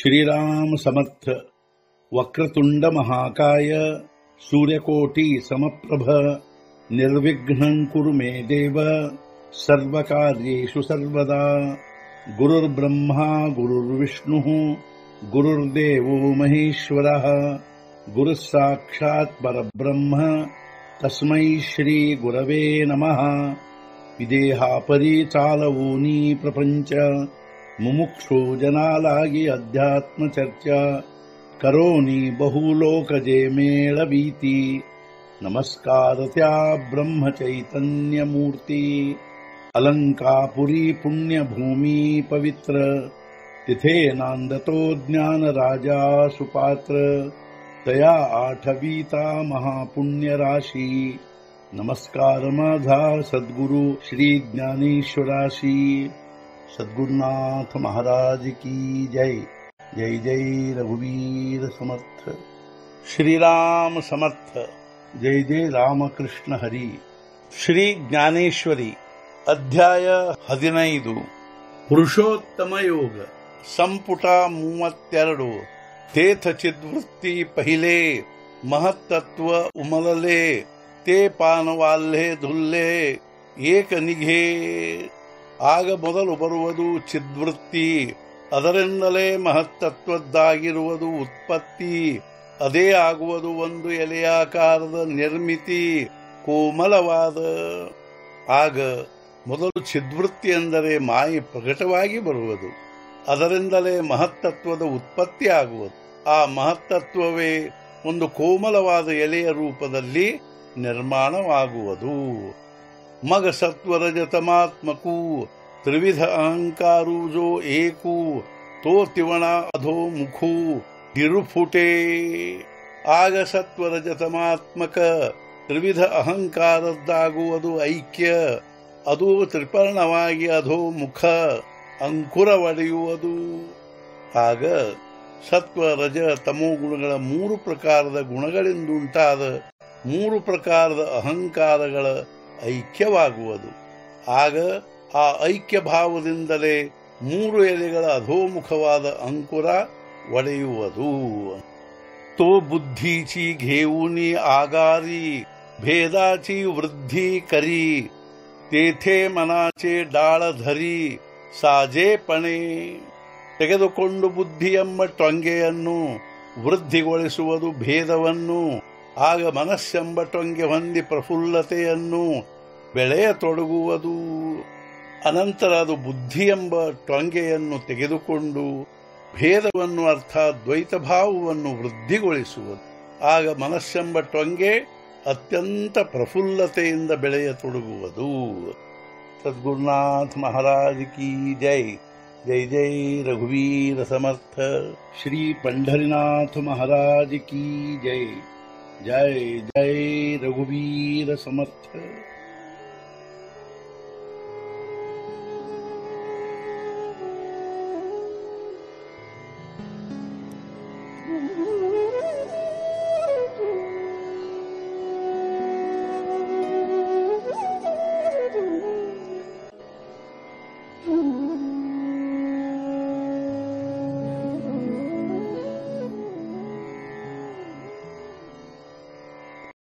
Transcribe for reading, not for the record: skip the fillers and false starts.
श्रीराम समर्थ। वक्रतुंड महाकाय सूर्यकोटि समप्रभ निर्विघ्नं कुरु मे देव सर्वकार्येषु सर्वदा। गुरुर्ब्रह्मा गुरुर्विष्णुः गुरुर्देवो महेश्वरः गुरुः साक्षात् परब्रह्म तस्मै श्री गुरवे नमः। विदेहापरि चालवूनी प्रपंच मुमुक्षु जनालागी अध्यात्म चर्चा करोनी बहुलोकजे मेळवीती। नमस्कार त्या ब्रह्म चैतन्य मूर्ती। अलंकापुरी पुण्यभूमी पवित्र तिथे नांदतो ज्ञान राजा सुपात्र। तया आठवीता महापुण्य राशी नमस्कार माझा सद्गुरु श्री ज्ञानेश्वराशी। सद्गुरुनाथ महाराज की जय। जय जय रघुवीर समर्थ। श्रीराम समर्थ। जय जय रामकृष्ण हरी। श्री ज्ञानेश्वरी अध्याय 15 पुरुषोत्तम योग ಸಂಪುಟ 32 ತೇಥ ಚಿದ್ವೃತ್ತಿ ಪहिले ಮಹತ್ತತ್ವ ಉಮಲಲೆ ತೇ ಪಾನವಾಲ್ಲೆ ಧುಲ್ಲೆ ಏಕ ನಿಘೆ। ಆಗ ಮೊದಲು ಬರುವುದು ಚಿದ್ವೃತ್ತಿ, ಅದರಿಂದಲೇ ಮಹತ್ತತ್ವದ್ದಾಗಿರುವುದು ಉತ್ಪತ್ತಿ, ಅದೇ ಆಗುವುದು ಒಂದು ಎಲೆಯಾಕಾರದ ನಿರ್ಮಿತಿ ಕೋಮಲವಾದ। ಆಗ ಮೊದಲು ಚಿದ್ವೃತ್ತಿ ಎಂದರೆ ಮಾಯೆ ಪ್ರಕಟವಾಗಿ ಬರುವುದು, ಅದರಿಂದಲೇ ಮಹತ್ತತ್ವದ ಉತ್ಪತ್ತಿ ಆಗುವುದು। ಆ ಮಹತ್ತತ್ವವೇ ಒಂದು ಕೋಮಲವಾದ ಎಲೆಯ ರೂಪದಲ್ಲಿ ನಿರ್ಮಾಣವಾಗುವುದು। मग सत्वरजतमात्मकू त्रिविध अहंकारू जो एकू तो तिवणा अधो मुखू गिरुफुटे। ಆಗ ಸತ್ವರಜತಮಾತ್ಮಕ ತ್ರಿವಿಧ ಅಹಂಕಾರದ್ದಾಗುವುದು ಐಕ್ಯ, ಅದು ತ್ರಿಪರ್ಣವಾಗಿ ಅಧೋ ಮುಖ ಅಂಕುರವಡೆಯುವುದು। ಆಗ ಸತ್ವ ರಜ ತಮೋ ಗುಣಗಳ 3 ಪ್ರಕಾರದ ಗುಣಗಳಿಂದುಂಟಾದ 3 ಪ್ರಕಾರದ ಅಹಂಕಾರಗಳ ಐಕ್ಯವಾಗುವುದು। ಆಗ ಆ ಐಕ್ಯ ಭಾವದಿಂದಲೇ 3 ಎಲೆಗಳ ಅಧೋಮುಖವಾದ ಅಂಕುರ ಒಡೆಯುವುದು। तो बुद्धीची घेऊनी आगारी भेदाची वृद्धी करी, तेथे मनाचे डाळ धरी ಸಾಜೇಪಣೆ। ತೆಗೆದುಕೊಂಡು ಬುದ್ಧಿ ಎಂಬ ಟೊಂಗೆಯನ್ನು ವೃದ್ಧಿಗೊಳಿಸುವುದು ಭೇದವನ್ನು, ಆಗ ಮನಸ್ಸೆಂಬ ಟೊಂಗೆ ಹೊಂದಿ ಪ್ರಫುಲ್ಲತೆಯನ್ನು ಬೆಳೆಯತೊಡಗುವುದು। ಅನಂತರ ಅದು ಬುದ್ಧಿ ಎಂಬ ಟೊಂಗೆಯನ್ನು ತೆಗೆದುಕೊಂಡು ಭೇದವನ್ನು ಅರ್ಥಾತ್ ದ್ವೈತ ಭಾವವನ್ನು ವೃದ್ಧಿಗೊಳಿಸುವುದು, ಆಗ ಮನಸ್ಸೆಂಬ ಟೊಂಗೆ ಅತ್ಯಂತ ಪ್ರಫುಲ್ಲತೆಯಿಂದ ಬೆಳೆಯತೊಡಗುವುದು। ಸದ್ಗುರುನಾಥ ಮಹಾರಾಜ್ ಕಿ ಜೈ। जय जय रघुवीर समर्थ। श्री पंढरीनाथ महाराज की जय। जय जय रघुवीर समर्थ।